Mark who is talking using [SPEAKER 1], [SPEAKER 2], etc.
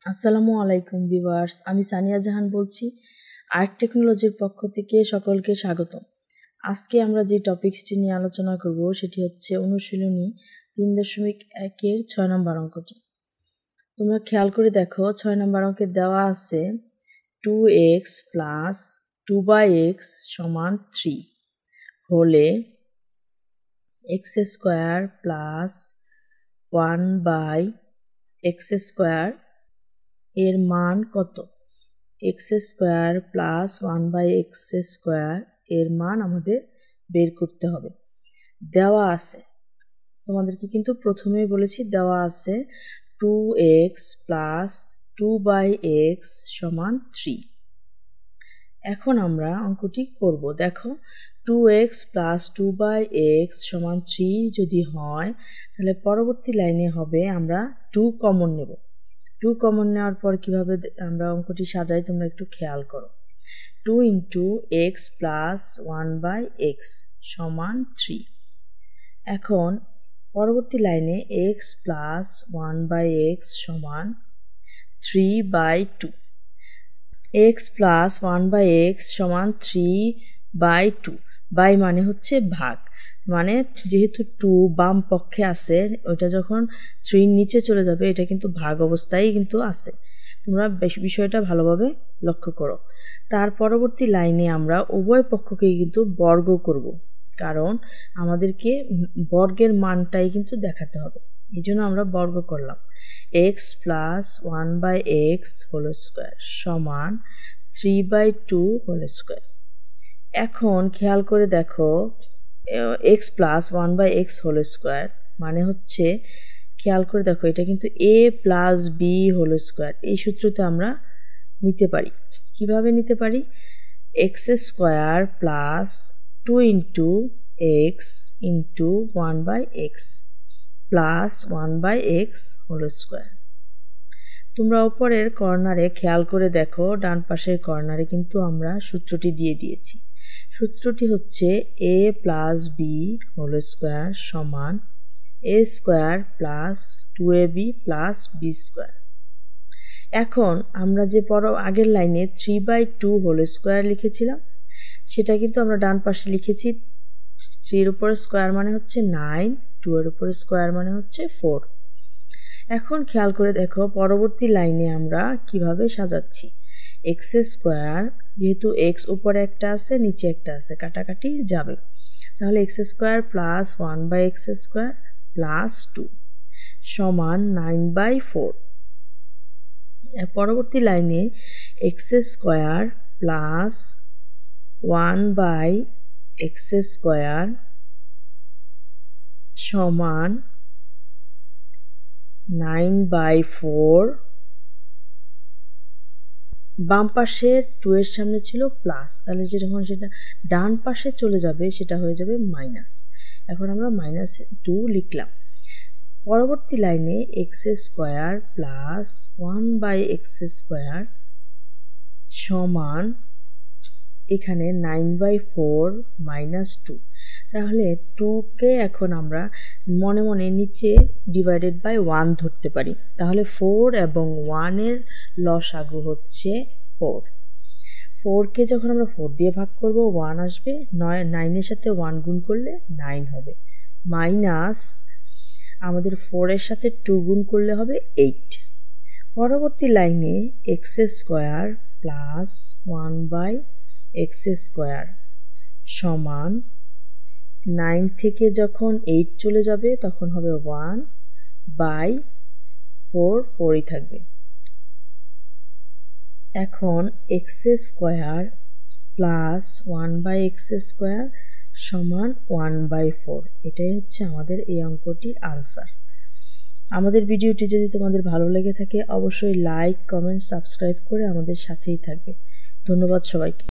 [SPEAKER 1] আসসালামু আলাইকুম ভিউয়ার্স, আমি সানিয়া জাহান বলছি। আর্ক টেকনোলজির পক্ষ থেকে সকলকে স্বাগতম। আজকে আমরা যে টপিকসটি নিয়ে আলোচনা করব সেটি হচ্ছে অনুশীলনী ৩.১-এর ৬ নম্বর অঙ্কটি। তোমরা খেয়াল করে দেখো, ৬ নম্বর অঙ্কে দেওয়া আছে 2x প্লাস 2/x সমান 3 হলে x square plus 1/x square এর মান কত? x square plus 1/x square এর মান আমাদের বের করতে হবে। দেওয়া আছে, তোমাদেরকে কিন্তু প্রথমেই বলেছি দেওয়া আছে 2x প্লাস 2/x সমান 3। এখন আমরা অঙ্কটি করব। দেখো, 2x প্লাস 2/x সমান 3 যদি হয়, তাহলে পরবর্তী লাইনে হবে আমরা 2 কমন নেব। 2 কমন নেওয়ার পর কিভাবে আমরা অঙ্কটি সাজাই তোমরা একটু খেয়াল করো। 2 ইন্টু x প্লাস 1/x সমান 3। এখন পরবর্তী লাইনে x প্লাস 1/x সমান 3/2। x প্লাস 1/x সমান 3/2। বাই মানে হচ্ছে ভাগ, মানে যেহেতু 2 বাম পক্ষে আছে, ওইটা যখন 3 নিচে চলে যাবে, এটা কিন্তু ভাগ অবস্থায় কিন্তু আছে। তোমরা বিষয়টা ভালোভাবে লক্ষ্য করো। তার পরবর্তী লাইনে আমরা উভয় পক্ষকেই কিন্তু বর্গ করব, কারণ আমাদেরকে বর্গের মানটাই কিন্তু দেখাতে হবে। এই জন্য আমরা বর্গ করলাম। x plus 1/x whole square সমান 3/2 হোল স্কোয়ার। এখন খেয়াল করে দেখো, x plus 1/x whole square মানে হচ্ছে, খেয়াল করে দেখো, এটা কিন্তু a plus b whole square. এই সূত্রতে আমরা নিতে পারি। কিভাবে নিতে পারি? x square plus 2 into x into 1/x plus 1/x whole square. তোমরা উপরের কর্নারে খেয়াল করে দেখো, ডান পাশের কর্নারে কিন্তু আমরা সূত্রটি দিয়ে দিয়েছি। সূত্রটি হচ্ছে a plus b whole square সমান a square plus 2ab plus b square. এখন আমরা যে আগের লাইনে 3/2 হোল স্কোয়ার লিখেছিলাম, সেটা কিন্তু আমরা ডান পাশে লিখেছি। 3 এর উপর স্কোয়ার মানে হচ্ছে 9, 2 এর উপর স্কোয়ার মানে হচ্ছে 4। এখন খেয়াল করে দেখো, পরবর্তী লাইনে আমরা কিভাবে সাজাচ্ছি। x স্কোয়ার, যেহেতু x উপরে একটা আছে নিচে একটা আছে, কাটাকাটি যাবে, তাহলে x square plus 1/x square plus 2 সমান 9/4। পরবর্তী লাইনে x square plus 1/x square সমান 9/4। বাম পাশে 2 এর সামনে ছিল প্লাস, তাহলে যখন সেটা ডান পাশে চলে যাবে সেটা হয়ে যাবে মাইনাস। এখন আমরা -2 লিখলাম। পরবর্তী লাইনে x square plus 1/x square সমান এখানে 9/4 মাইনাস 2। তাহলে 2কে এখন আমরা মনে মনে নিচে ডিভাইডেড বাই 1 ধরতে পারি। তাহলে 4 এবং 1 এর লসাগু হচ্ছে 4। 4কে যখন আমরা 4 দিয়ে ভাগ করব, 1 আসবে, 9 এর সাথে 1 গুণ করলে 9 হবে, মাইনাস আমাদের 4 এর সাথে 2 গুণ করলে হবে 8। পরবর্তী লাইনে x square plus 1/x square সমান 9 থেকে যখন 8 চলে যাবে তখন হবে 1/4, 4ই থাকবে। এখন x square plus 1/x square সমান 1/4। এটাই হচ্ছে আমাদের এই অঙ্কটির আনসার। আমাদের ভিডিওটি যদি তোমাদের ভালো লেগে থাকে, অবশ্যই লাইক, কমেন্ট, সাবস্ক্রাইব করে আমাদের সাথেই থাকবে। ধন্যবাদ সবাইকে।